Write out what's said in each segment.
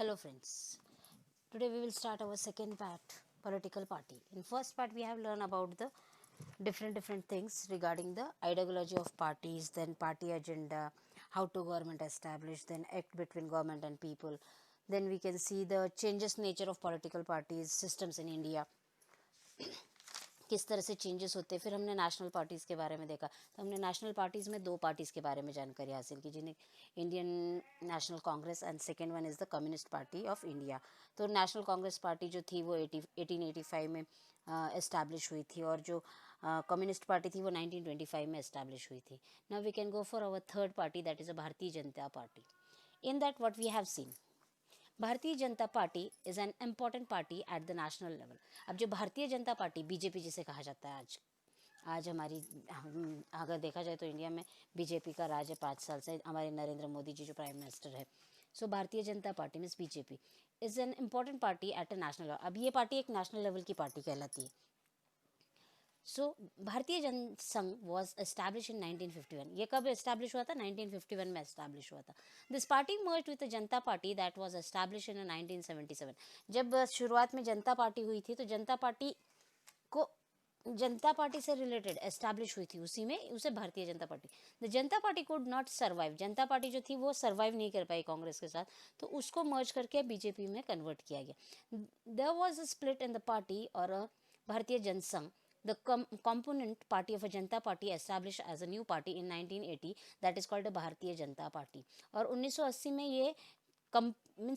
Hello friends. Today we will start our second part, political party. In first part we have learned about the different things regarding the ideology of parties, then party agenda, how to government establish, then act between government and people. Then we can see the changes nature of political parties, systems in India. किस तरह से changes होते हैं. फिर हमने national parties के बारे में देखा. तो हमने नेशनल पार्टीज़ में दो पार्टीज़ के बारे में जानकारी हासिल की, जिन्हें Indian national Congress and second one is the communist party of India. तो नेशनल कांग्रेस पार्टी जो थी वो 1885 में इस्टेब्लिश हुई थी, और जो कम्युनिस्ट पार्टी थी वो 1925 में इस्टेब्लिश हुई थी. Now we can go for our third party, that is a Bharatiya Janata Party. In that what we have seen, Bharatiya Janata Party is an important party at the national level. अब जो भारतीय जनता पार्टी बीजेपी जिसे कहा जाता है, आज हमारी अगर देखा जाए तो इंडिया में बीजेपी का राज है 5 साल से. हमारे नरेंद्र मोदी जी जो प्राइम मिनिस्टर है. सो भारतीय Janata party means BJP is an important party eight a national level. अब ये पार्टी एक नेशनल लेवल की पार्टी कहलाती है. सो भारतीय जनसंघ वॉज एस्टैब्लिश इन 1951. ये कब एस्टैब्लिश हुआ था? 1951 में एस्टैब्लिश हुआ था. This party merge with the Janata party that was establish in 1977. जब शुरुआत में जनता पार्टी हुई थी तो जनता पार्टी को जनता पार्टी से रिलेटेड एस्टैब्लिश हुई थी, उसी में उसे भारतीय Janata party. The Janata party could not survive. Janata party जो थी वो सर्वाइव नहीं कर पाई कांग्रेस के साथ, तो उसको मर्ज करके बीजेपी में कन्वर्ट किया गया. There was a split in the party और Bharatiya Jansangh. The component party of a Janata Party established as a new party in 1980 that is called a भारतीय जनता पार्टी. और 1980 में ये ये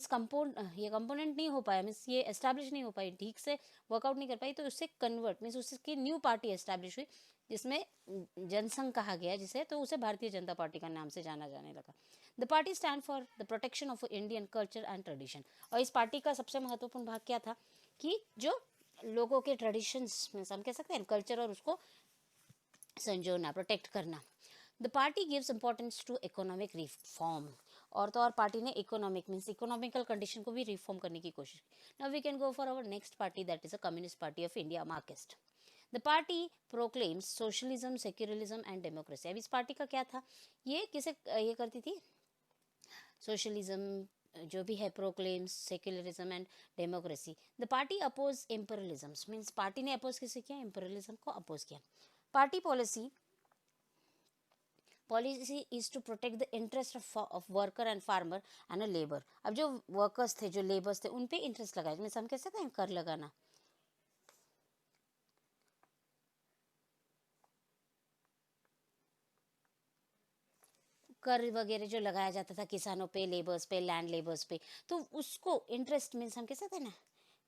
कंपोनेंट नहीं हो पाया, मीन्स ये एस्टैब्लिश नहीं हो पाई, ठीक से वर्कआउट नहीं कर पाई, तो उससे कन्वर्ट मीन्स उसकी न्यू पार्टी एस्टैब्लिश हुई जिसमें जनसंघ कहा गया जिसे, तो उसे भारतीय जनता पार्टी का नाम से जाना जाने लगा. The party stand for the protection of Indian culture and tradition. और इस पार्टी का सबसे महत्वपूर्ण भाग क्या था कि जो लोगों के ट्रेडिशंस में हम कह सकते हैं कल्चर, और उसको संजोना, प्रोटेक्ट करना. The party gives importance to economic reform. और तो और पार्टी ने इकोनॉमिक मीन्स इकोनॉमिकल कंडीशन को भी रिफॉर्म करने की कोशिश की. Now we can go for our next party that is a communist party of India, Marxist. The party proclaims socialism, secularism and democracy. अब इस पार्टी का क्या था, ये किसे ये करती थी, सोशलिज्म जो भी है, proclaims secularism and democracy. The party oppose imperialism means party ने अपोज किसे किया, इम्पेरियलिज्म को अपोज किया. Party policy is to protect the interest of worker and farmer and a labour. अब जो वर्कर्स थे, जो लेबर्स थे, उन पे इंटरेस्ट लगाया, मीन्स हम कह सकते हैं कर लगाना. कर वगैरह जो लगाया जाता था किसानों पे, लेबर्स पे, लैंड लेबर्स पे, तो उसको इंटरेस्ट मीन्स हम कह सकते हैं ना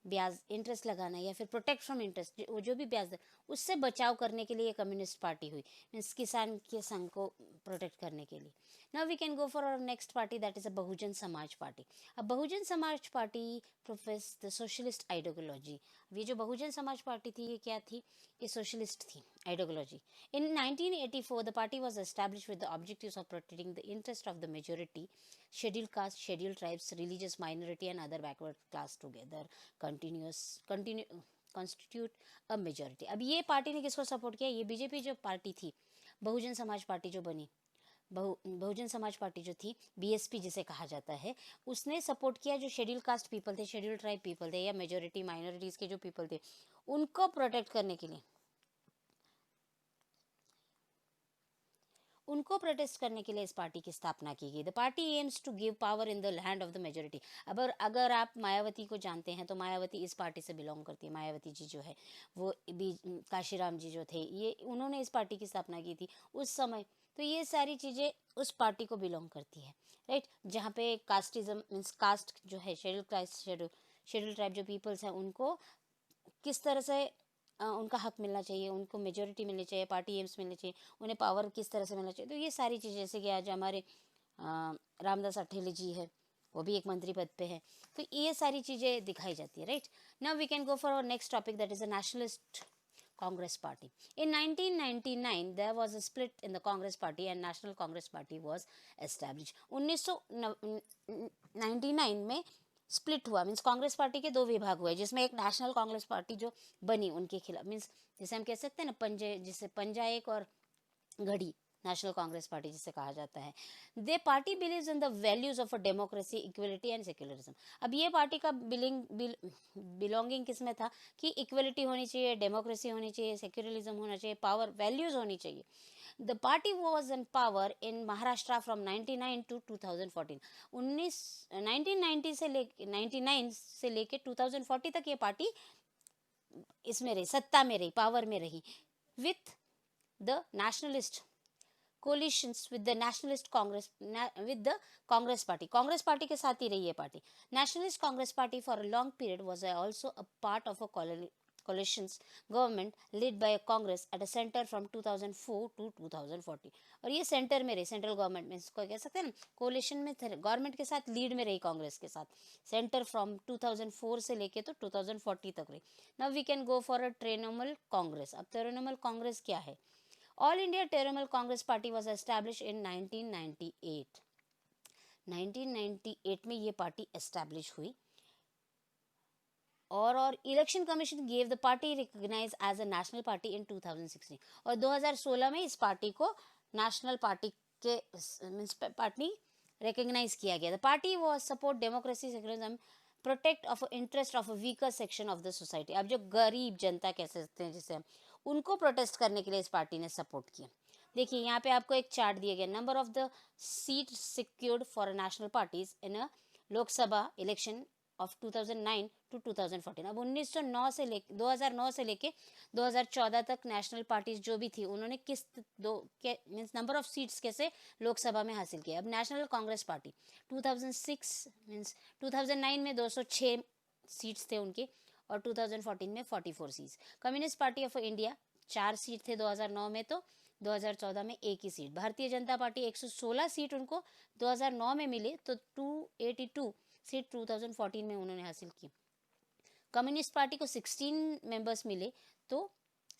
ब्याज, इंटरेस्ट लगाना, या फिर प्रोटेक्ट फ्रॉम इंटरेस्ट, जो भी ब्याज दर, उससे बचाव करने के लिए कम्युनिस्ट पार्टी हुई, मीन्स किसान के संघ को प्रोटेक्ट करने के लिए. Now we can go for our next party that is a Bahujan Samaj party. अब Bahujan Samaj party professes the socialist ideology. ये जो बहुजन समाज पार्टी थी, ये क्या थी, ये सोशलिस्ट थी ideology. In 1984, the party was established with the objectives of protecting the interest of the majority, scheduled caste, scheduled tribes, religious minority, and other backward class together constitute a majority. अब ये party ने किसको support किया, ये BJP जो party थी, बहुजन Samaj party जो बनी, बहुजन समाज पार्टी जो थी, बीएसपी जिसे कहा जाता है, उसने सपोर्ट किया जो शेड्यूल कास्ट पीपल थे, शेड्यूल ट्राइब पीपल थे, या मेजोरिटी माइनॉरिटीज के जो पीपल थे, उनको प्रोटेक्ट करने के लिए, उनको प्रोटेस्ट करने के लिए इस पार्टी की स्थापना की गई. The party aims to give power in the land of the majority. अगर आप मायावती को जानते हैं तो मायावती इस पार्टी से बिलोंग करती है. मायावती जी जो है वो काशीराम जी जो थे, ये उन्होंने इस पार्टी की स्थापना की थी उस समय. तो ये सारी चीज़ें उस पार्टी को बिलोंग करती है, राइट. जहाँ पे कास्टिज्म मीन्स कास्ट जो है, शेड्यूल कास्ट, शेड्यूल ट्राइब जो पीपल्स हैं, उनको किस तरह से उनका हक मिलना चाहिए, उनको मेजोरिटी मिलनी चाहिए, पार्टी एम्स मिलनी चाहिए, उन्हें पावर किस तरह से मिलना चाहिए. तो ये सारी चीज़ें, जैसे कि आज हमारे रामदास अठेले जी है, वो भी एक मंत्री पद पे है, तो ये सारी चीज़ें दिखाई जाती है, right. Now we can go for our next topic that is a nationalist Congress Party. In 1999, there was a split in the Congress Party and National Congress Party was established. 1999 में स्प्लिट हुआ, means Congress party के दो विभाग हुए, जिसमें एक national congress party जो बनी उनके खिलाफ, मीन्स जैसे हम कह सकते हैं ना पंजे, जिससे पंजा एक और घड़ी, नेशनल कांग्रेस पार्टी जिसे कहा जाता है। They party believes in the values of a democracy, equality and secularism. अब ये पार्टी का बिलोंगिंग किस में था कि इक्वलिटी होनी चाहिए, डेमोक्रेसी होनी चाहिए, सेक्युलरिज्म होना चाहिए, पावर वैल्यूज होनी चाहिए। The party was in power in Maharashtra from 99 to 2014। 1990 से लेके 99 से लेके 2040 तक ये पार्टी इसमें रही, सत्ता में रही, पावर में रही, with the nationalist coalitions with the nationalist congress with the congress party के साथ ही रही है party. nationalist congress party for a long period was also a part of a coalitions government led by a congress at a center from 2004 to 2040। और ये centre में रही, central government में इसको कह सकते हैं ना, कोलिशन में गवर्नमेंट के साथ लीड में रही कांग्रेस के साथ, सेंटर फ्रॉम 2004 से लेके तो 2040 तक रही। Now we can go for a Trinamool Congress. अब तृणमूल कांग्रेस क्या है? All India Trinamool Congress Party was established in 1998। 1998 में ये पार्टी एस्टैब्लिश हुई और election commission gave the party recognize as a national party in 2016। और 2016 में इस पार्टी को नेशनल पार्टी के मींस पार्टी रिकॉग्नाइज किया गया। The party was support democracy, secularism, protect of interest of a weaker section of the society. अब जो गरीब जनता कह सकते हैं जिसे हम, उनको प्रोटेस्ट करने के लिए इस पार्टी ने सपोर्ट किया। देखिए यहाँ पे आपको एक चार्ट दिया गया, number of the seat secured for national parties in a Lok Sabha election of 2009 to 2014। अब 1909 से लेके 2009 से लेके 2014 तक नेशनल पार्टीज जो भी थी उन्होंने किस दो के मींस नंबर ऑफ सीट्स कैसे लोकसभा में हासिल किया। अब नेशनल कांग्रेस पार्टी 2006 मींस 2009 में 206 सीट्स थे उनके और 2014 में 44 seats. Communist party of India 4 seat थे 2009 में, तो 2014 में एक ही सीट। भारतीय जनता पार्टी 116 सीट उनको 2009 में मिले, तो 282 सीट 2014 में उन्होंने हासिल की। कम्युनिस्ट पार्टी को 16 मेंबर्स मिले, तो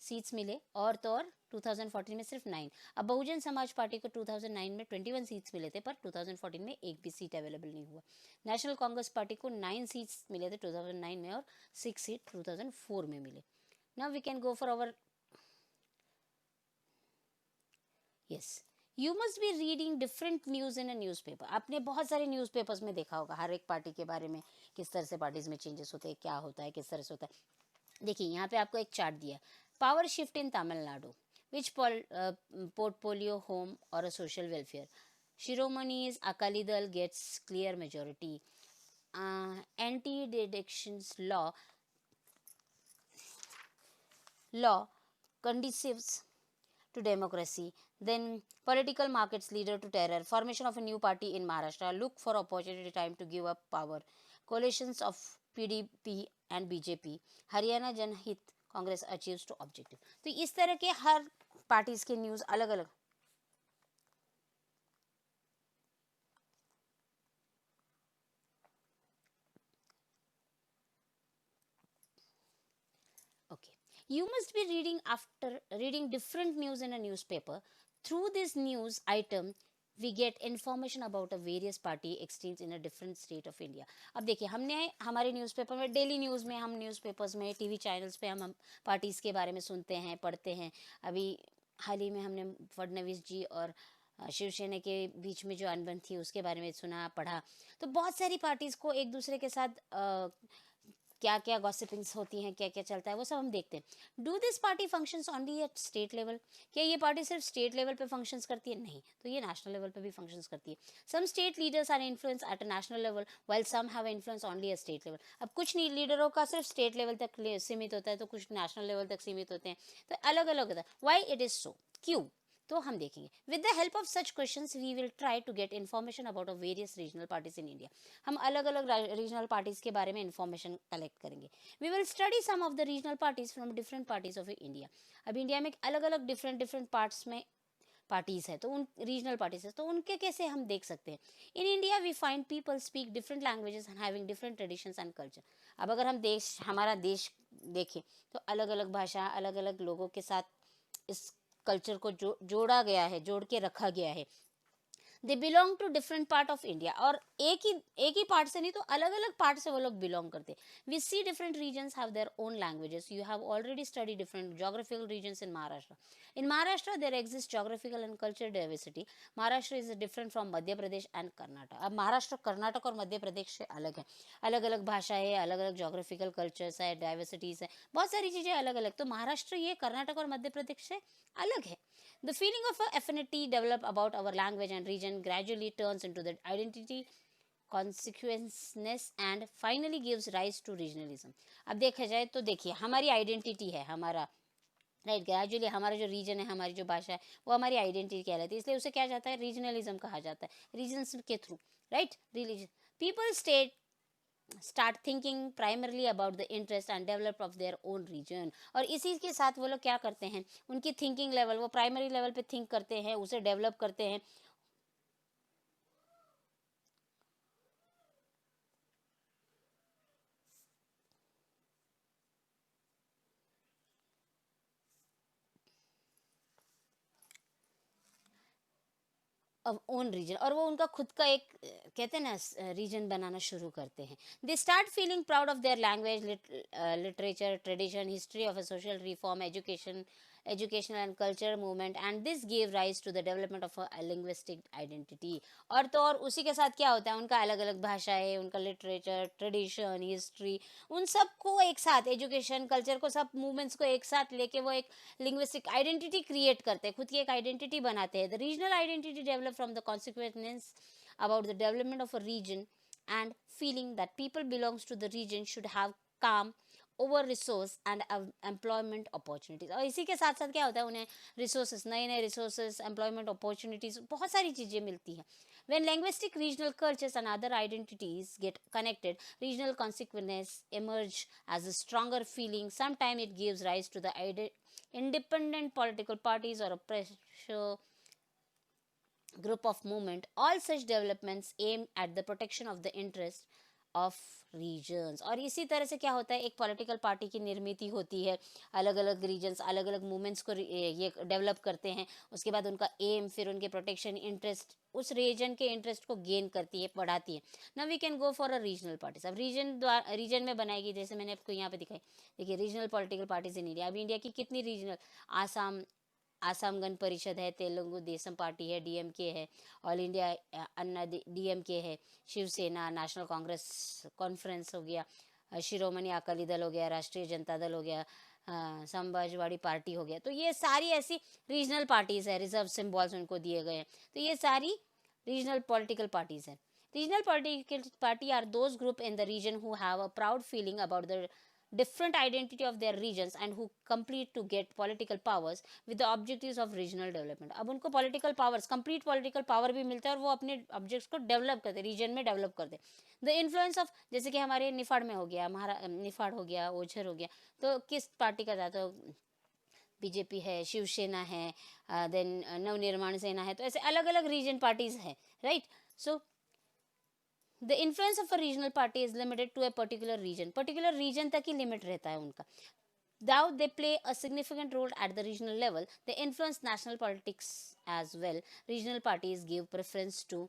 सीट्स मिले, और तो और 2014 में सिर्फ 9। अब बहुजन समाज पार्टी को 2009 में 21 सीट्स मिले थे, पर 2014 में एक भी सीट अवेलेबल नहीं हुआ। नेशनल कांग्रेस पार्टी को 9 सीट्स मिले थे 2009 में और 6 सीट 2004 में मिले। Now we can go for our yes, you must be reading different news in a newspaper. आपने बहुत सारे न्यूज़पेपर्स में देखा होगा हर एक पार्टी के बारे में, किस तरह से पार्टीज में चेंजेस होते हैं, क्या होता है, किस तरह से होता है। देखिए यहाँ पे आपको एक चार्ट दिया, power shift in Tamil Nadu, which portfolio home और a social welfare. Shiromani Akali Dal gets clear majority, anti deductions law conducive to democracy, then political markets leader to terror, formation of a new party in Maharashtra, look for opportunity time to give up power, coalitions of PDP and BJP, Haryana जनहित Congress achieves to objective। तो इस तरह के हर parties के news अलग अलग। Okay, you must be reading after reading different news in a newspaper. Through this news item we get information about a various party exchange in a different state of India। अब देखिए हमने हमारे newspaper में, daily news में, हम newspapers में, TV channels पे हम पार्टीज़ के बारे में सुनते हैं, पढ़ते हैं। अभी हाल ही में हमने फडणवीस जी और शिवसेना के बीच में जो अनबन थी उसके बारे में सुना, पढ़ा। तो बहुत सारी पार्टीज़ को एक दूसरे के साथ क्या क्या गॉसिपिंग्स होती हैं, क्या क्या चलता है, वो सब हम देखते हैं। Do this party functions only at state level? क्या ये पार्टी सिर्फ स्टेट लेवल पे फंक्शंस करती है? नहीं, तो ये नेशनल लेवल पे भी फंक्शंस करती है। Some state leaders are influence at a national level while some have influence only at state level. अब कुछ लीडरों का सिर्फ स्टेट लेवल तक सीमित होता है, तो कुछ नेशनल लेवल तक सीमित होते हैं, तो अलग अलग होता है। वाई इट इज सो, क्यों? तो हम देखेंगे। With the help of such questions we will try to get information about various regional parties in India. हम अलग अलग रीजनल पार्टीज के बारे में इन्फॉर्मेशन कलेक्ट करेंगे। We will study some of the regional parties from different parties of India. अब India में अलग अलग डिफरेंट पार्ट्स में पार्टीज है, तो उन रीजनल पार्टीज है, तो उनके कैसे हम देख सकते हैं। In India we find people speak different languages and having different traditions and culture. अब अगर हम हमारा देश देखें तो अलग अलग भाषा, अलग अलग लोगों के साथ इस कल्चर को जोड़ा गया है, जोड़ के रखा गया है। They belong to different part of India, और एक ही पार्ट से नहीं तो अलग अलग पार्ट से वो लोग बिलोंग करते हैं। We see different regions have their own languages. You have already study different geographical regions in Maharashtra. In Maharashtra there exist geographical and culture diversity. Maharashtra is different from Madhya Pradesh and Karnataka. अब महाराष्ट्र कर्नाटक और मध्य प्रदेश से अलग है, अलग अलग भाषाएं है, अलग अलग जोग्राफिकल कल्चर्स है, डाइवर्सिटीज है, बहुत सारी चीजें अलग अलग। तो महाराष्ट्र ये कर्नाटक और मध्य प्रदेश से अलग है। The feeling of affinity developed about our language and region gradually turns into the identity consequences and finally gives rise to regionalism. अब देखा जाए तो देखिए, हमारी आइडेंटिटी है, हमारा राइट, ग्रेजुअली हमारा जो रीजन है, हमारी जो भाषा है, वो हमारी आइडेंटिटी कहलाती है, इसलिए उसे क्या जाता है, रीजनलिज्म कहा जाता है, रीजन्स के through, right, religion. People start thinking primarily about the interest and develop of their own region। और इसी के साथ वो लोग क्या करते हैं, उनकी थिंकिंग लेवल, वो प्राइमरी लेवल पे थिंक करते हैं, उसे डेवलप करते हैं। ओन रीजन, और वो उनका खुद का एक कहते हैं ना रीजन बनाना शुरू करते हैं। They start feeling proud of their language, literature, tradition, history of a social reform, educational and cultural movement, and this gave rise to the development of a linguistic identity। और तो और उसी के साथ क्या होता है, उनका अलग अलग भाषाएं, उनका लिटरेचर, ट्रेडिशन, हिस्ट्री, उन सब को एक साथ, एजुकेशन, कल्चर को, सब मूवमेंट्स को एक साथ लेके वो एक लिंग्विस्टिक आइडेंटिटी क्रिएट करते हैं, खुद की एक आइडेंटिटी बनाते हैं। The regional identity develop from the consequence about the development of a region and feeling that people belongs to the region should have calm over resource and employment opportunities. और इसी के साथ साथ क्या होता है, उन्हें रिसोर्सेज, नए नए रिसोर्सेज, एम्प्लॉयमेंट अपॉर्चुनिटीज, बहुत सारी चीज़ें मिलती हैं। When linguistic regional cultures and other identities get connected, regional consequences emerge as a stronger feeling. Sometimes it gives rise to the independent political parties or a pressure group of movement. All such developments aim at the protection of the interest of regions. और इसी तरह से क्या होता है, एक political party की निर्मित होती है, अलग अलग रीजन्स, अलग अलग मूवमेंट्स को ये डेवलप करते हैं। उसके बाद उनका एम, फिर उनके प्रोटेक्शन, इंटरेस्ट, उस रीजन के इंटरेस्ट को गेन करती है, बढ़ाती है। Now we can go for a regional parties. अब रीजन में बनाएगी, जैसे मैंने आपको यहाँ पे दिखाई, देखिए regional political parties in India. अब इंडिया की कितनी रीजनल, आसाम गण परिषद है, तेलुगु देशम पार्टी है, डीएमके है, ऑल इंडिया अन्ना डीएमके है, शिवसेना, नेशनल कांग्रेस कॉन्फ्रेंस हो गया, शिरोमणि अकाली दल हो गया, राष्ट्रीय जनता दल हो गया, समाजवादी पार्टी हो गया। तो ये सारी ऐसी रीजनल पार्टीज है, रिजर्व सिंबल्स उनको दिए गए हैं। तो ये सारी रीजनल पॉलिटिकल पार्टीज हैं। Regional political party are those group in the region who have a proud feeling about the different identity of their regions and who complete to get political powers with the objectives of regional development। अब उनको political powers, complete political power भी मिलता है, और वो अपने objects को develop करते, region में develop करते। The influence of, जैसे कि हमारे निफाड़ में हो गया, निफाड़ हो गया, ओझर हो गया, तो किस पार्टी का था, तो बीजेपी है, शिवसेना है, देन नवनिर्माण सेना है, तो ऐसे अलग अलग रीजन पार्टीज है, right. So the influence of a regional party is limited to a particular region तक ही लिमिट रहता है उनका। Though they play a significant role at the regional level, they influence national politics as well। Regional parties give preference to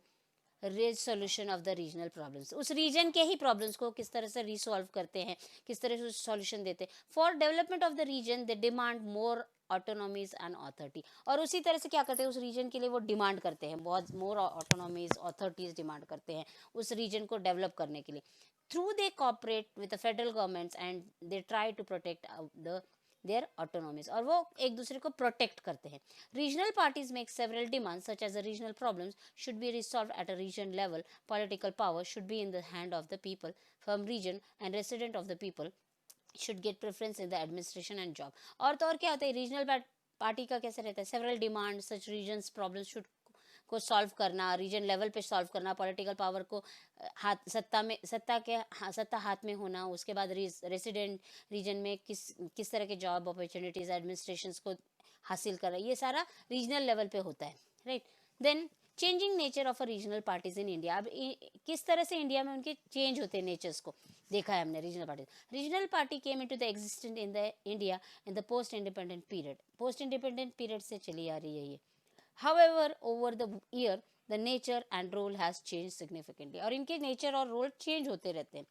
resolution of the regional problems। उस region के ही problems को किस तरह से रिसॉल्व करते हैं, किस तरह से सॉल्यूशन देते हैं। For development of the region they demand more autonomies and authority. और उसी तरह से क्या करते हैं, उस रीजन के लिए वो डिमांड करते हैं, बहुत मोर ऑटोनॉमीज, अथॉरिटीज डिमांड करते हैं उस रीजन को डेवलप करने के लिए। Through they cooperate with the federal governments and they try to protect the their autonomies, और वो एक दूसरे को प्रोटेक्ट करते हैं। Regional parties make several demands such as the regional problems should be resolved at a region level. Political power should be in the hand of the people from region and resident of the people should get preference in the administration and job. और तो और क्या होता है, regional party का कैसे रहता है, several demand such regions problems should को सॉल्व करना, रीजन लेवल पे सॉल्व करना, पॉलिटिकल पावर को सत्ता हाथ में होना, उसके बाद रेसिडेंट रीजन में किस तरह के जॉब अपॉर्चुनिटीज, एडमिनिस्ट्रेशंस को हासिल करना, ये सारा रीजनल लेवल पे होता है, right. Then changing nature of a regional parties in India. अब किस तरह से इंडिया में उनके चेंज होते हैं नेचर्स को देखा है हमने। Regional party, regional party came into the existence in the India in the post independent period. Post independent period से चली आ रही है ये। However, over the year, the nature and role has changed significantly. और इनके nature और role change होते रहते हैं.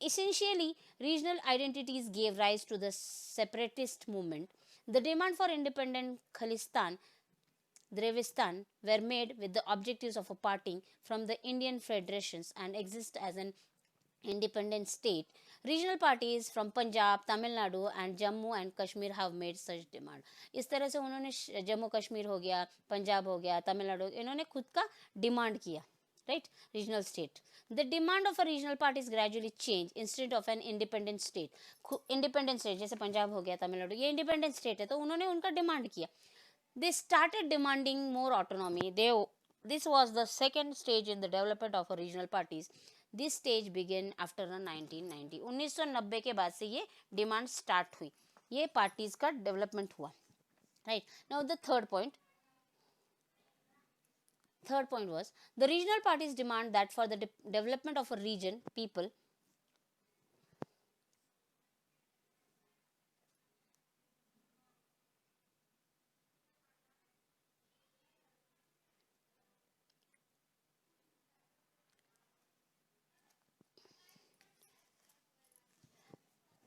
Essentially, regional identities gave rise to the separatist movement. The demand for independent Khalistan, Drevistan were made with the objectives of parting from the Indian federations and exist as an independent state. Regional parties from Punjab, Tamil Nadu and Jammu and Kashmir have made such demand. इस तरह से उन्होंने जम्मू कश्मीर हो गया, पंजाब हो गया, तमिलनाडु, इन्होंने खुद का डिमांड किया, right? Regional state. The demand of a regional parties gradually changed instead of an independent state. Independent state जैसे पंजाब हो गया, तमिलनाडु, ये independent state है, तो उन्होंने उनका डिमांड किया. They started demanding more autonomy. This was the second stage in the development of a regional parties. This stage began after 1990. 1990 के बाद से ये डिमांड स्टार्ट हुई, ये पार्टीज का डेवलपमेंट हुआ, right. Now the third point was the regional parties demand that for the development of a region, people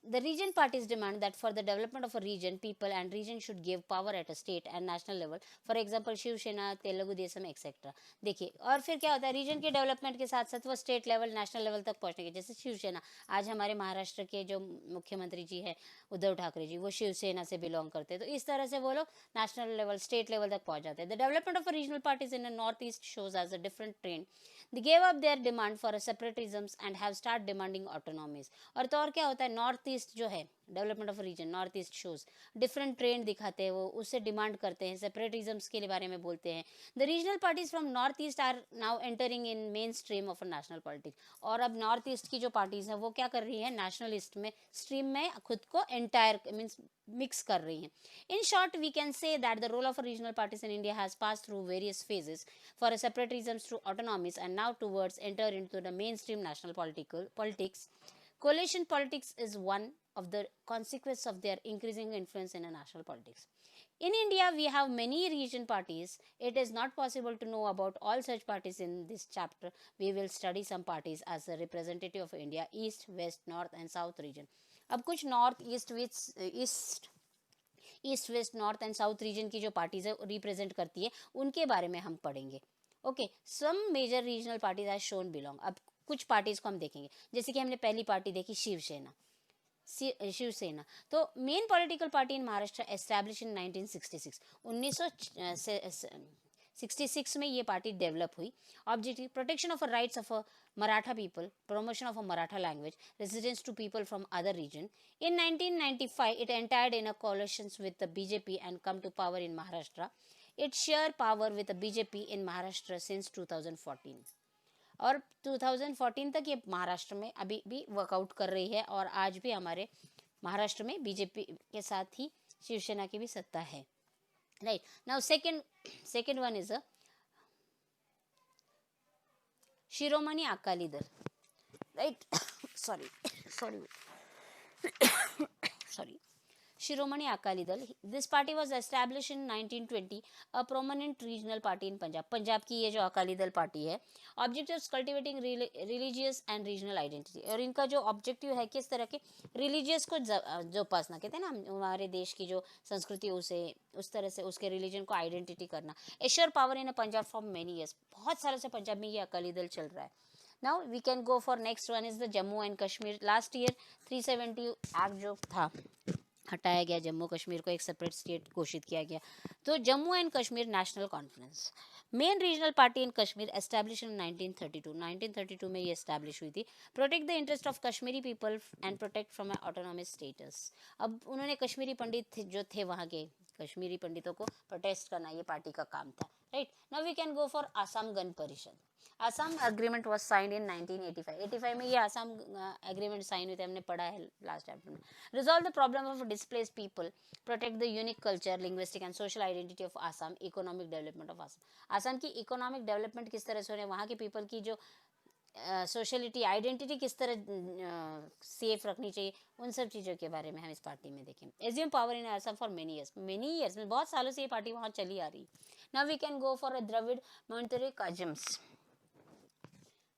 The region parties demand that for the development of a region, people and region should give power at a state and national level. For example, Shiv Sena, Telugu Desam etcetera. देखिए, और फिर क्या होता है, reason के development के साथ साथ वो स्टेट लेवल, नेशनल लेवल तक पहुंचने के. जैसे शिवसेना, आज हमारे महाराष्ट्र के जो मुख्यमंत्री जी है उद्धव ठाकरे जी, वो शिवसेना से बिलोंग करते हैं, तो इस तरह से वो लोग नेशनल लेवल, स्टेट लेवल तक पहुंच जाते हैं. The development of regional parties in north east shows as a different trend. They gave up their demand for a separatisms and have started demanding autonomies. और तो और क्या होता है, नॉर्थ ईस्ट जो है, development of region, north east shows different trend दिखाते हैं, वो उससे डिमांड करते हैं, सेपरेटिज्म्स के बारे में बोलते हैं. The regional parties from north east are now entering in mainstream of national politics. और अब नॉर्थ ईस्ट की जो पार्टीज हैं वो क्या कर रही है, नेशनलिस्ट में स्ट्रीम में खुद को एंटायर मीन्स मिक्स कर रही हैं. In short, we can say that the role of regional parties in India has passed through various phases for separatisms to autonomies and now towards enter into the mainstream national politics. Coalition politics is one of the consequences of their increasing influence in a national politics. In India, we have many region parties. It is not possible to know about all such parties in this chapter. We will study some parties as a representative of India, East, West, North and South region. अब कुछ north east west north and south region की जो parties है represent करती है, उनके बारे में हम पढ़ेंगे. Okay, some major regional parties are shown belong. अब कुछ पार्टीज को हम देखेंगे, जैसे कि हमने पहली पार्टी देखी शिवसेना. तो main political party in Maharashtra establish in 1966. 1966 में ये पार्टी डेवलप हुई. Objective protection of rights of Maratha people, promotion of a Maratha language, residence to people from other region. In 1995, it entered in a coalition with the BJP and come to power in Maharashtra. It shared power with the BJP in Maharashtra since 2014. और 2014 तक ये महाराष्ट्र में अभी भी workout कर रही है, और आज भी हमारे महाराष्ट्र में बीजेपी के साथ ही शिवसेना की भी सत्ता है, right. Now second one is a Shiromani Akali Dal, right. Sorry Shiromani Akali Dal. This party was established in 1920, a prominent regional party in Punjab. Punjab की ये जो अकाली दल पार्टी है, objectives cultivating religious and regional identity. और इनका जो ऑब्जेक्टिव है किस तरह के रिलीजियस को जो उपासना कहते हैं ना, हमारे देश की जो संस्कृति उसे उस तरह से उसके रिलीजन को आइडेंटिटी करना. Assure power in Punjab for many years. बहुत सालों से पंजाब में ये अकाली दल चल रहा है. Now we can go for next one is the Jammu and Kashmir. Last year 370 act जो था हटाया गया, जम्मू कश्मीर को एक सेपरेट स्टेट घोषित किया गया. तो Jammu and Kashmir national conference, main regional party in Kashmir establish in 1932 में ये एस्टैब्लिश हुई थी. Protect the interest of Kashmiri people and protect from autonomous status. अब उन्होंने कश्मीरी पंडित जो थे वहाँ के कश्मीरी पंडितों को प्रोटेस्ट करना, ये पार्टी का काम था, right. Now we can go for Assam Gana Parishad. Assam agreement was signed in 1985 में ये आसाम एग्रीमेंट साइन हुए थे, हमने पढ़ा है लास्ट चैप्टर में. Resolve the problem of displaced people, protect the unique culture, linguistic and social identity of Assam, economic development of Assam. Assam की economic development किस तरह से हो रही है, वहाँ के पीपल की जो सोशलिटी आइडेंटिटी किस तरह सेफ रखनी चाहिए, उन सब चीज़ों के बारे में हम इस पार्टी में देखें. Assume power in Assam for many years में बहुत सालों से ये पार्टी वहाँ चली आ रही. Now we can go for a Dravid Monetary Kajams,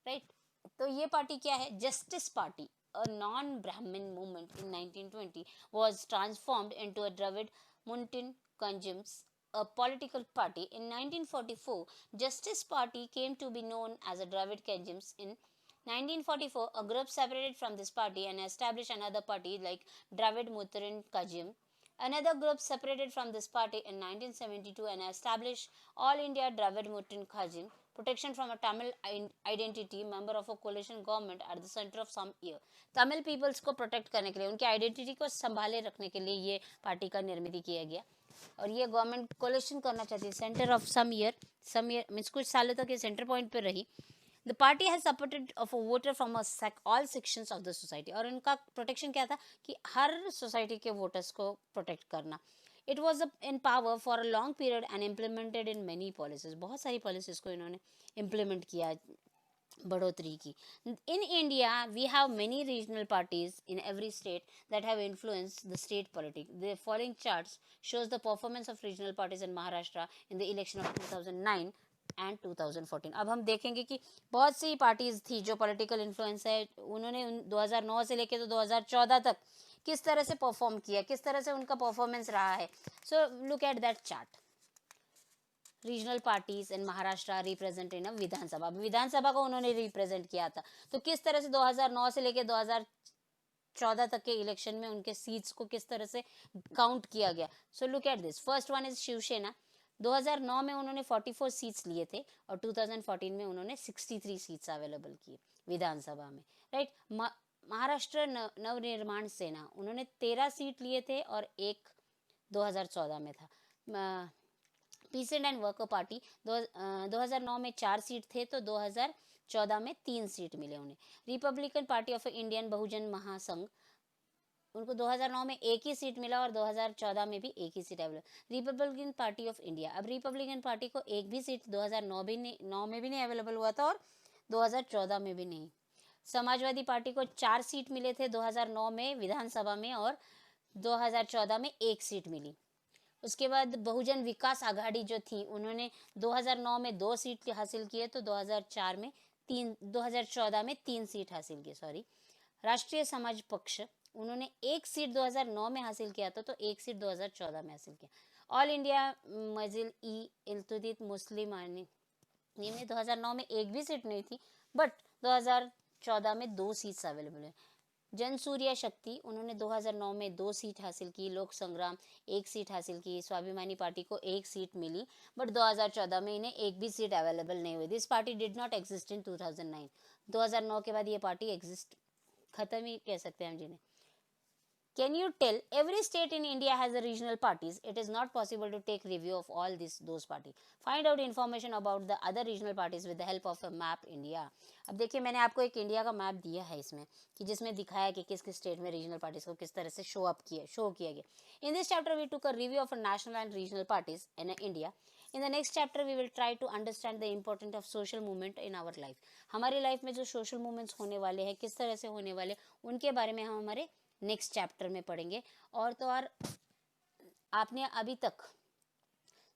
right? तो ये पार्टी क्या है? Justice party, a non-Brahmin movement in 1920 was transformed into a Dravid Muntin Kanjams, a political party. In 1944, Justice Party came to be known as a Dravid Kanjams. In 1944, a group separated from this party and established another party like Dravid Muntin Kajam. Another group separated from this party in 1972 and established All India Dravid Muntin Kajam, protection from a Tamil identity, member of a coalition government at the center of some year. Tamil peoples को protect करने के लिए, उनकी identity को संभाले रखने के लिए ये पार्टी का निर्मित किया गया और ये गवर्नमेंट कोलेशन करना चाहती है center of some year means कुछ सालों तक ये सेंटर पॉइंट पर रही. The party has supported of a voter from all sections of the society और उनका प्रोटेक्शन क्या था कि हर सोसाइटी के वोटर्स को प्रोटेक्ट करना. It was in power for a long period and implemented in many policies, बहुत सारी पॉलिसीज को इन्होंने इम्प्लीमेंट किया बढ़ोतरी की. In India we have many regional parties in every state that have influenced the state politics. The following charts shows the performance of regional parties in Maharashtra in the election of 2009 and 2014. अब हम देखेंगे कि बहुत सी parties थी जो political influence है, उन्होंने 2009 से लेके तो 2014 तक किस तरह से परफॉर्म किया, किस तरह से उनका परफॉर्मेंस रहा है. So look at that chart. Regional parties in Maharashtra represent in Vidhansabha, Vidhansabha को उन्होंने रिप्रेजेंट किया था. तो किस तरह से 2009 से लेके 2014 तक के इलेक्शन में उनके सीट्स को किस तरह से काउंट किया गया. So look at this. First one is Shivsena. 2009 में उन्होंने 44 सीट्स लिए थे और 2014 में उन्होंने 63 सीट्स अवेलेबल किए विधानसभा में, राइट. महाराष्ट्र नवनिर्माण सेना, उन्होंने 13 सीट लिए थे और एक 2014 में था. पीसेंट एंड वर्कर पार्टी 2009 में 4 सीट थे तो 2014 में 3 सीट मिले उन्हें. रिपब्लिकन पार्टी ऑफ इंडियन बहुजन महासंघ, उनको 2009 में एक ही सीट मिला और 2014 में भी एक ही seat available. Republican party of India, अब रिपब्लिकन पार्टी को एक भी सीट 2009 में भी नहीं अवेलेबल हुआ था और 2014 में भी नहीं. समाजवादी पार्टी को 4 सीट मिले थे 2009 में विधानसभा में और 2014 में एक सीट मिली. उसके बाद बहुजन विकास आघाड़ी जो थी, उन्होंने 2009 में 2 सीट हासिल किए तो 2014 में 3 सीट हासिल किए. सॉरी. राष्ट्रीय समाज पक्ष, उन्होंने एक सीट 2009 में हासिल किया था तो एक सीट 2014 में हासिल किया. ऑल इंडिया मजिल ई इल्तुदित मुस्लिम में 2009 में एक भी सीट नहीं थी बट 2014 में 2 सीट्स अवेलेबल है. जन सूर्य शक्ति, उन्होंने 2009 में 2 सीट हासिल की. लोक संग्राम 1 सीट हासिल की. स्वाभिमानी पार्टी को 1 सीट मिली बट 2014 में इन्हें एक भी सीट अवेलेबल नहीं हुई. This party did not exist in 2009. 2009 के बाद ये पार्टी एग्जिस्ट खत्म ही कह सकते हैं हम जिन्हें. Can you tell? Every state in India has a regional parties. It is not possible to take review of all those parties. Find out information about the other regional parties with the help of a map India. अब देखिए मैंने आपको एक India का map दिया है इसमें कि जिसमें दिखाया कि किस किस स्टेट में रीजनल पार्टीज को किस तरह से शो किया गया. In this chapter we took a review of national and regional parties in India. In the next chapter we will try to understand the importance of social movement in our life. हमारी life में जो social movements होने वाले हैं, किस तरह से होने वाले, उनके बारे में हम हमारे नेक्स्ट चैप्टर में पढ़ेंगे. और तो और आपने अभी तक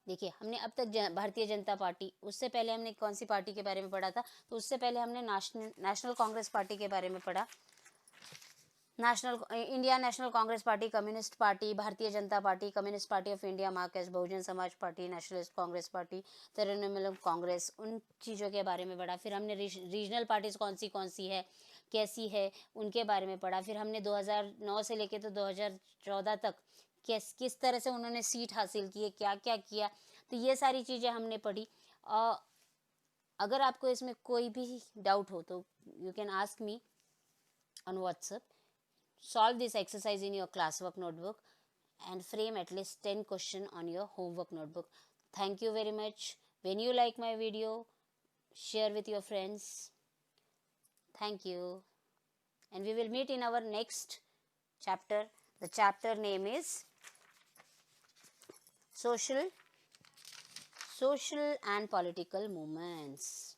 देखिए, हमने अब तक भारतीय जनता पार्टी, उससे पहले हमने कौन सी पार्टी के बारे में पढ़ा था, तो उससे पहले हमने नेशनल कांग्रेस पार्टी के बारे में पढ़ा. India national congress party, communist party, Bharatiya Janata party, communist party of India, Marxist, Bahujan Samaj party, nationalist congress party, Trinamool congress, उन चीज़ों के बारे में पढ़ा. फिर हमने रीजनल पार्टीज कौन सी है, कैसी है, उनके बारे में पढ़ा. फिर हमने 2009 से लेके तो 2014 तक किस तरह से उन्होंने सीट हासिल किए, क्या क्या किया, तो ये सारी चीज़ें हमने पढ़ी. अगर आपको इसमें कोई भी डाउट हो तो you can ask me on WhatsApp. Solve this exercise in your classwork notebook and frame at least 10 questions on your homework notebook. Thank you very much. When you like my video, share with your friends. Thank you. And we will meet in our next chapter. The chapter name is Social and Political Movements.